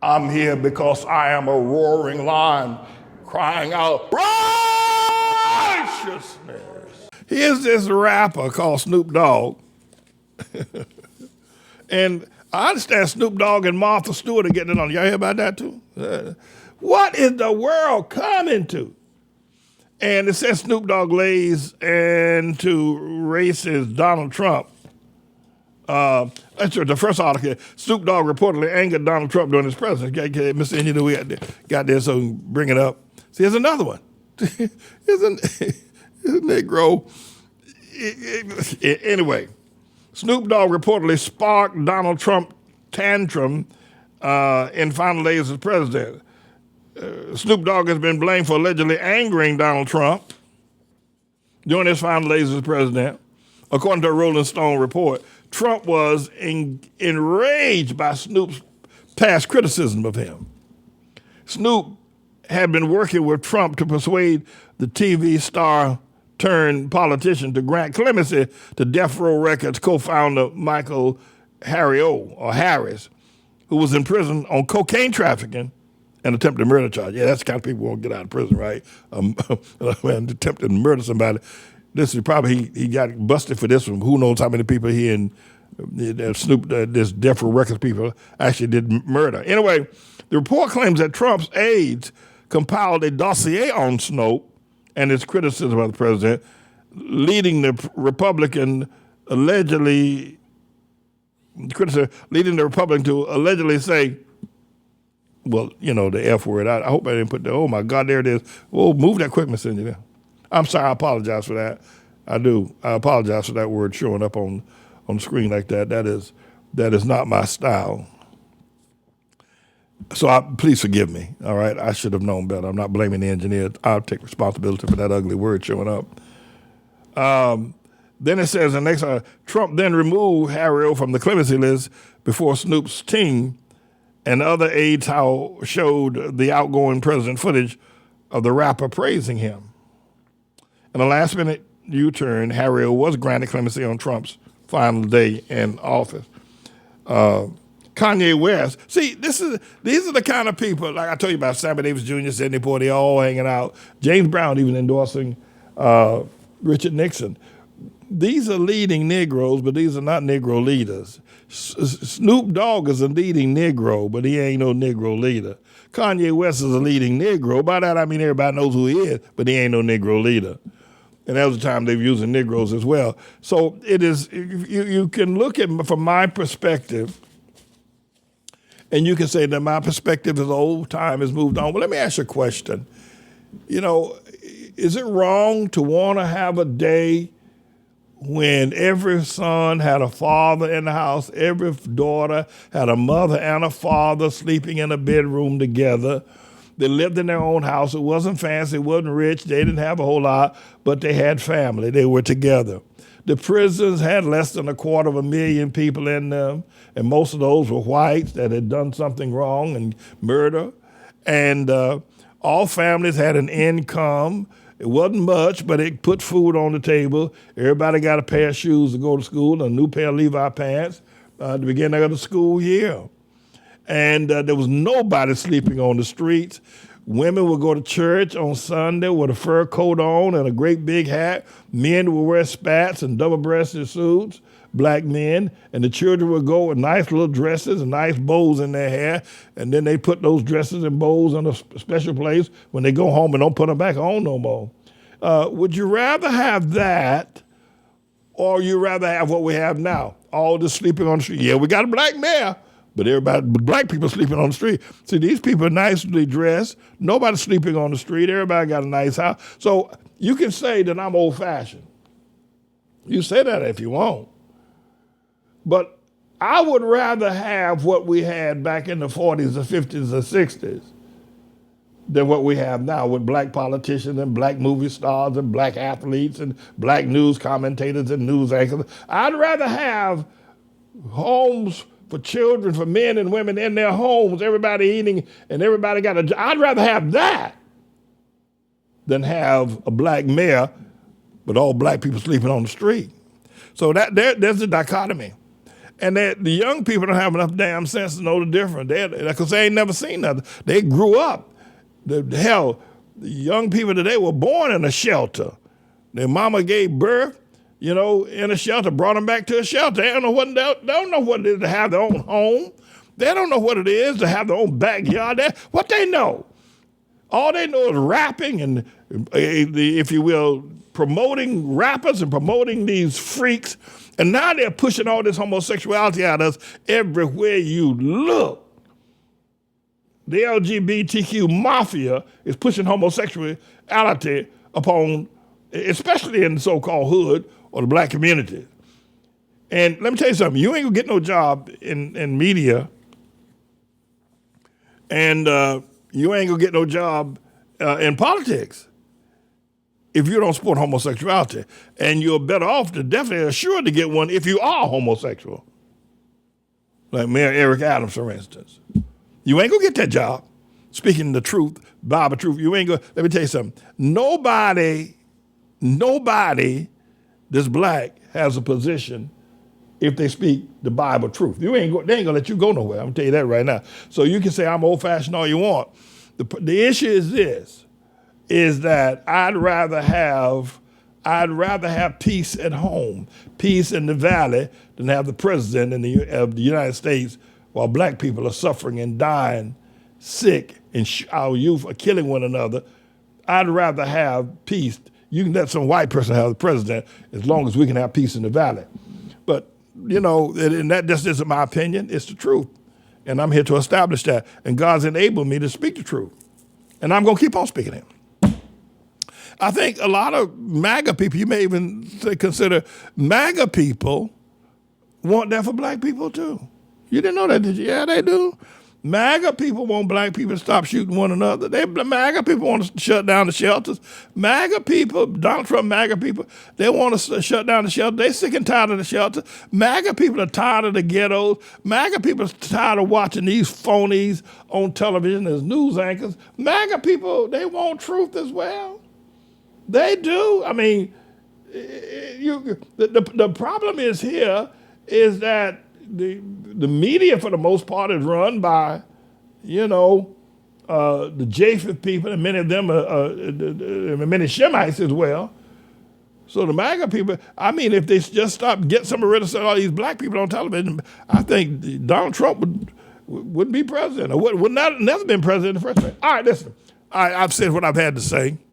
I'm here because I am a roaring lion crying out righteousness. Here's this rapper called Snoop Dogg. And I understand Snoop Dogg and Martha Stewart are getting it on. Y'all hear about that too? What is the world coming to? And it says Snoop Dogg lays into racist Donald Trump. That's the first article. Snoop Dogg reportedly angered Donald Trump during his presidency. Mr. Indian, we got this, so bring it up. See, here's another one. Here's a Negro. Anyway, Snoop Dogg reportedly sparked Donald Trump tantrum in final days as president. Snoop Dogg has been blamed for allegedly angering Donald Trump during his final days as president. According to a Rolling Stone report, Trump was enraged by Snoop's past criticism of him. Snoop had been working with Trump to persuade the TV star turned politician to grant clemency to Death Row Records co-founder Michael Harris, who was in prison on cocaine trafficking and attempted murder charge. Yeah, that's the kind of people who won't get out of prison, right? Attempted to murder somebody. This is probably, he got busted for this one. Who knows how many people he and Snoop, this Death Row Records people actually did murder. Anyway, the report claims that Trump's aides compiled a dossier on Snoop and his criticism of the president, leading the Republican to allegedly say, well, you know, the F word. I hope I didn't put the, oh my God, there it is. Oh, move that quick, Mr. Engineer. I'm sorry, I apologize for that. I do. I apologize for that word showing up on the screen like that. That is not my style. So please forgive me, all right? I should have known better. I'm not blaming the engineer. I'll take responsibility for that ugly word showing up. Then it says, the next Trump then removed Harry from the clemency list before Snoop's team and other aides showed the outgoing president footage of the rapper praising him. In a last-minute U-turn, Harry was granted clemency on Trump's final day in office. Kanye West. See, these are the kind of people, like I told you about Sammy Davis Jr., Sidney Poitier, all hanging out. James Brown even endorsing Richard Nixon. These are leading Negroes, but these are not Negro leaders. Snoop Dogg is a leading Negro, but he ain't no Negro leader. Kanye West is a leading Negro. By that I mean everybody knows who he is, but he ain't no Negro leader. And that was the time they were using Negroes as well. So it is, you can look at it from my perspective, and you can say that my perspective is old, time has moved on. Well, let me ask you a question. You know, is it wrong to want to have a day when every son had a father in the house, every daughter had a mother and a father sleeping in a bedroom together? They lived in their own house. It wasn't fancy, it wasn't rich, they didn't have a whole lot, but they had family, they were together. The prisons had less than 250,000 people in them, and most of those were whites that had done something wrong and murder. And all families had an income. It wasn't much, but it put food on the table. Everybody got a pair of shoes to go to school, a new pair of Levi pants at the beginning of the school year. And there was nobody sleeping on the streets. Women would go to church on Sunday with a fur coat on and a great big hat. Men would wear spats and double-breasted suits, black men, and the children would go with nice little dresses and nice bows in their hair, and then they put those dresses and bows in a special place when they go home and don't put them back on no more. Would you rather have that, or you rather have what we have now? All this sleeping on the street. Yeah, we got a black mayor, but black people sleeping on the street. See, these people are nicely dressed. Nobody's sleeping on the street. Everybody got a nice house. So you can say that I'm old-fashioned. You say that if you want. But I would rather have what we had back in the 40s or 50s or 60s than what we have now with black politicians and black movie stars and black athletes and black news commentators and news anchors. I'd rather have homes for children, for men and women in their homes, everybody eating and everybody got a job. I'd rather have that than have a black mayor, but all black people sleeping on the street. So there's the dichotomy. And that the young people don't have enough damn sense to know the difference. Because they ain't never seen nothing. They grew up. The young people today were born in a shelter. Their mama gave birth, in a shelter, brought them back to a shelter. They don't know what it is to have their own home. They don't know what it is to have their own backyard. What they know? All they know is rapping and, if you will, promoting rappers and promoting these freaks. And now they're pushing all this homosexuality at us everywhere you look. The LGBTQ mafia is pushing homosexuality upon, especially in the so-called hood or the black community. And let me tell you something. You ain't gonna get no job in media, and you ain't gonna get no job in politics if you don't support homosexuality. And you're better off to definitely assured to get one if you are homosexual. Like Mayor Eric Adams, for instance. You ain't gonna get that job. Speaking the truth, Bible truth, you ain't gonna, let me tell you something. Nobody that's black has a position if they speak the Bible truth. They ain't gonna let you go nowhere. I'm gonna tell you that right now. So you can say I'm old fashioned all you want. The issue is this, is that I'd rather have peace at home, peace in the valley, than have the president of the United States while black people are suffering and dying, sick, and our youth are killing one another. I'd rather have peace. You can let some white person have the president as long as we can have peace in the valley. But, and that just isn't my opinion. It's the truth. And I'm here to establish that. And God's enabled me to speak the truth. And I'm going to keep on speaking it. I think a lot of MAGA people, you may even consider MAGA people, want that for black people too. You didn't know that, did you? Yeah, they do. MAGA people want black people to stop shooting one another. MAGA people want to shut down the shelters. MAGA people, Donald Trump MAGA people, they want to shut down the shelter. They're sick and tired of the shelter. MAGA people are tired of the ghettos. MAGA people are tired of watching these phonies on television as news anchors. MAGA people, they want truth as well. They do. I mean, the problem is that the media, for the most part, is run by, the Japheth people, and many of them many Shemites as well. So the MAGA people, I mean, if they just get some rid of all these black people on television, I think Donald Trump wouldn't be president, or would not never been president in the first place. All right, listen. I've said what I've had to say.